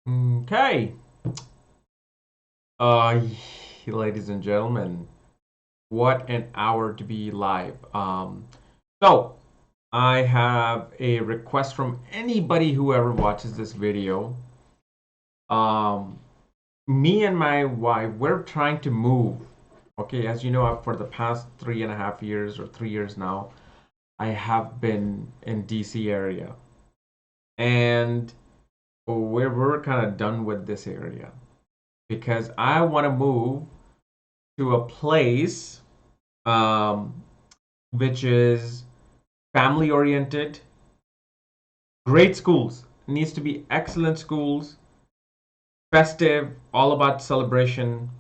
Okay. Uh, Ladies and gentlemen, what an hour to be live. So I have a request from anybody who ever watches this video. Um, Me and my wife, we're trying to move. Okay, as you know, for the past 3.5 years or 3 years now, I have been in DC area, and we're kind of done with this area because I want to move to a place um, which is family oriented, great schools. It needs to be excellent schools, festive, all about celebration.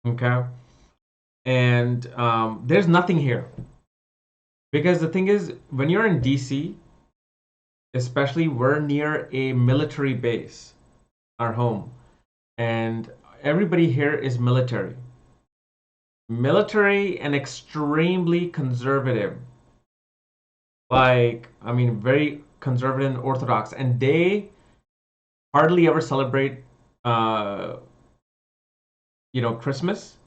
Okay. And there's nothing here. Because the thing is, when you're in DC, especially we're near a military base, our home, and everybody here is military. Military and extremely conservative. Like, I mean, very conservative and orthodox, and they hardly ever celebrate, uh, Christmas,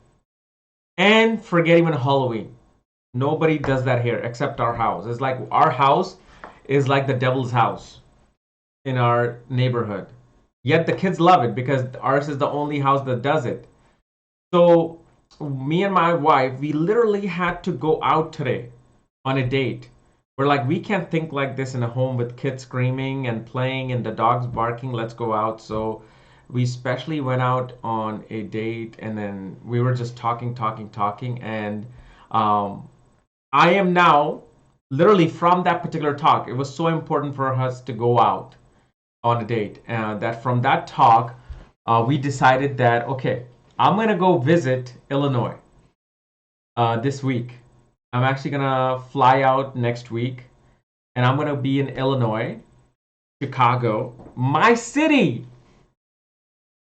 and forget even Halloween. Nobody does that here except our house. It's like our house is like the devil's house in our neighborhood. Yet the kids love it because ours is the only house that does it. So me and my wife, we literally had to go out today on a date. We're like, we can't think like this in a home with kids screaming and playing and the dogs barking. Let's go out. So we specially went out on a date, and then we were just talking. And um, I am now literally from that particular talk. It was so important for us to go out on a date. That from that talk, we decided that, okay, I'm going to go visit Illinois this week. I'm actually gonna fly out next week, and I'm gonna be in Illinois, Chicago, my city,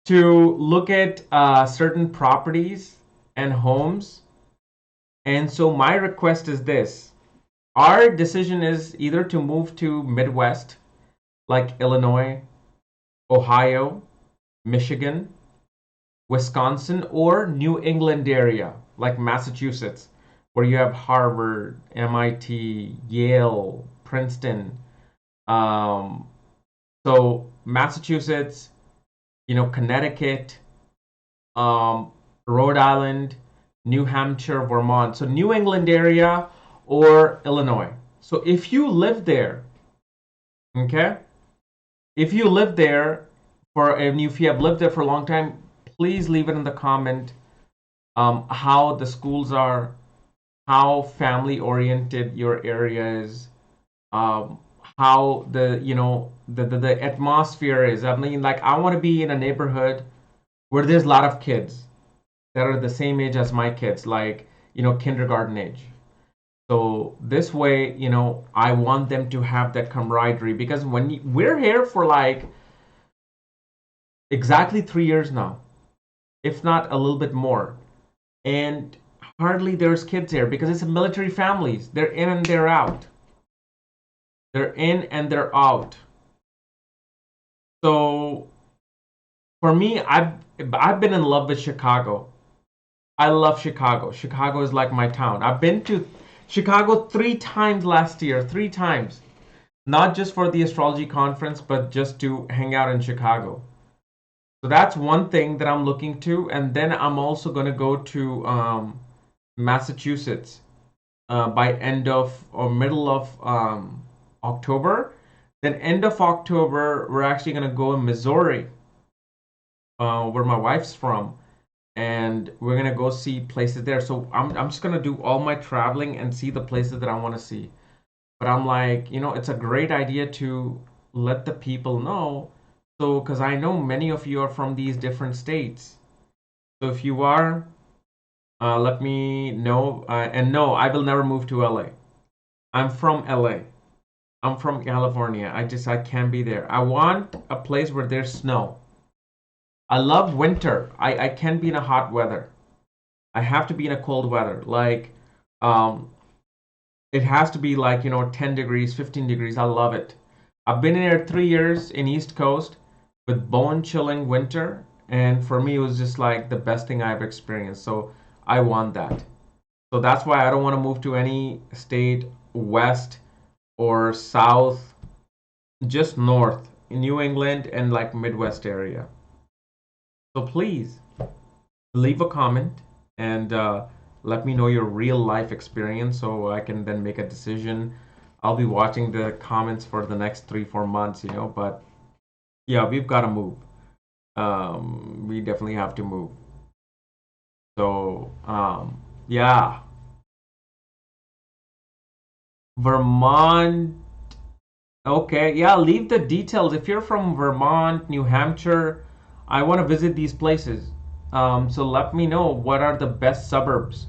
to look at certain properties and homes. And so my request is this: our decision is either to move to Midwest, like Illinois, Ohio, Michigan, Wisconsin, or New England area, like Massachusetts, where you have Harvard, MIT, Yale, Princeton. Um, so Massachusetts, Connecticut, um, Rhode Island, New Hampshire, Vermont. So New England area or Illinois. So if you live there, okay, if you live there and if you have lived there for a long time, please leave it in the comment how the schools are, how family oriented your area is, um, how the atmosphere is. I mean, like, I want to be in a neighborhood where there's a lot of kids that are the same age as my kids, like, kindergarten age. So this way, I want them to have that camaraderie because we're here for like exactly 3 years now, if not a little bit more, and hardly there's kids here because it's military families. They're in and they're out. They're in and they're out. So for me, I've been in love with Chicago. I love Chicago. Chicago is like my town. I've been to Chicago 3 times last year, 3 times. Not just for the astrology conference, but just to hang out in Chicago. So that's one thing that I'm looking to, and then I'm also gonna go to Massachusetts by end of or middle of October. Then end of October, we're actually gonna go in Missouri, where my wife's from, and we're gonna go see places there. So I'm just gonna do all my traveling and see the places that I want to see. But I'm like, it's a great idea to let the people know. So, because I know many of you are from these different states. So if you are, let me know. And no, I will never move to LA. I'm from LA. I'm from California. I can't be there. I want a place where there's snow. I love winter. I can't be in a hot weather. I have to be in a cold weather. Like, um, it has to be like, 10 degrees, 15 degrees. I love it. I've been in here 3 years in East Coast. with bone chilling winter. And for me, it was just like the best thing I've experienced. So I want that. So that's why I don't want to move to any state west or south, just north in New England and like Midwest area. So please leave a comment and let me know your real life experience so I can then make a decision. I'll be watching the comments for the next 3, 4 months, but yeah, we've got to move. We definitely have to move. So, yeah, Vermont. Okay, yeah, leave the details. If you're from Vermont, New Hampshire, I want to visit these places. So let me know what are the best suburbs.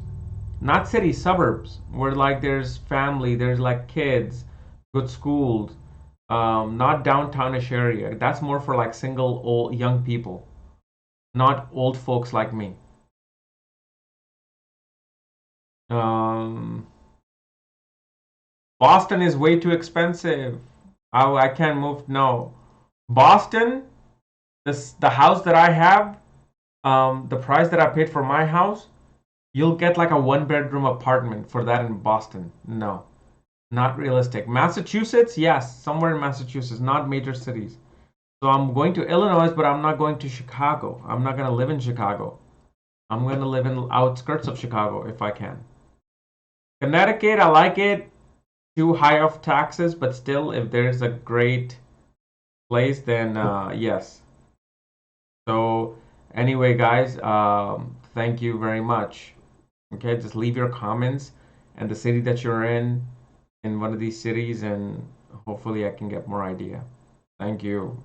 Not city, suburbs, where like there's family, there's like kids, good schools. Not downtownish area. That's more for like single old young people, not old folks like me. Um, Boston is way too expensive. I can't move. No, Boston. The house that I have, the price that I paid for my house, you'll get like a one-bedroom apartment for that in Boston. No, not realistic. Massachusetts, yes, somewhere in Massachusetts, not major cities. So I'm going to Illinois, but I'm not going to Chicago. I'm not going to live in Chicago. I'm going to live in outskirts of Chicago if I can. Connecticut, I like it. Too high of taxes, but still, if there's a great place, then yes. So anyway, guys, thank you very much. Okay, just leave your comments and the city that you're in one of these cities, and hopefully I can get more idea. Thank you.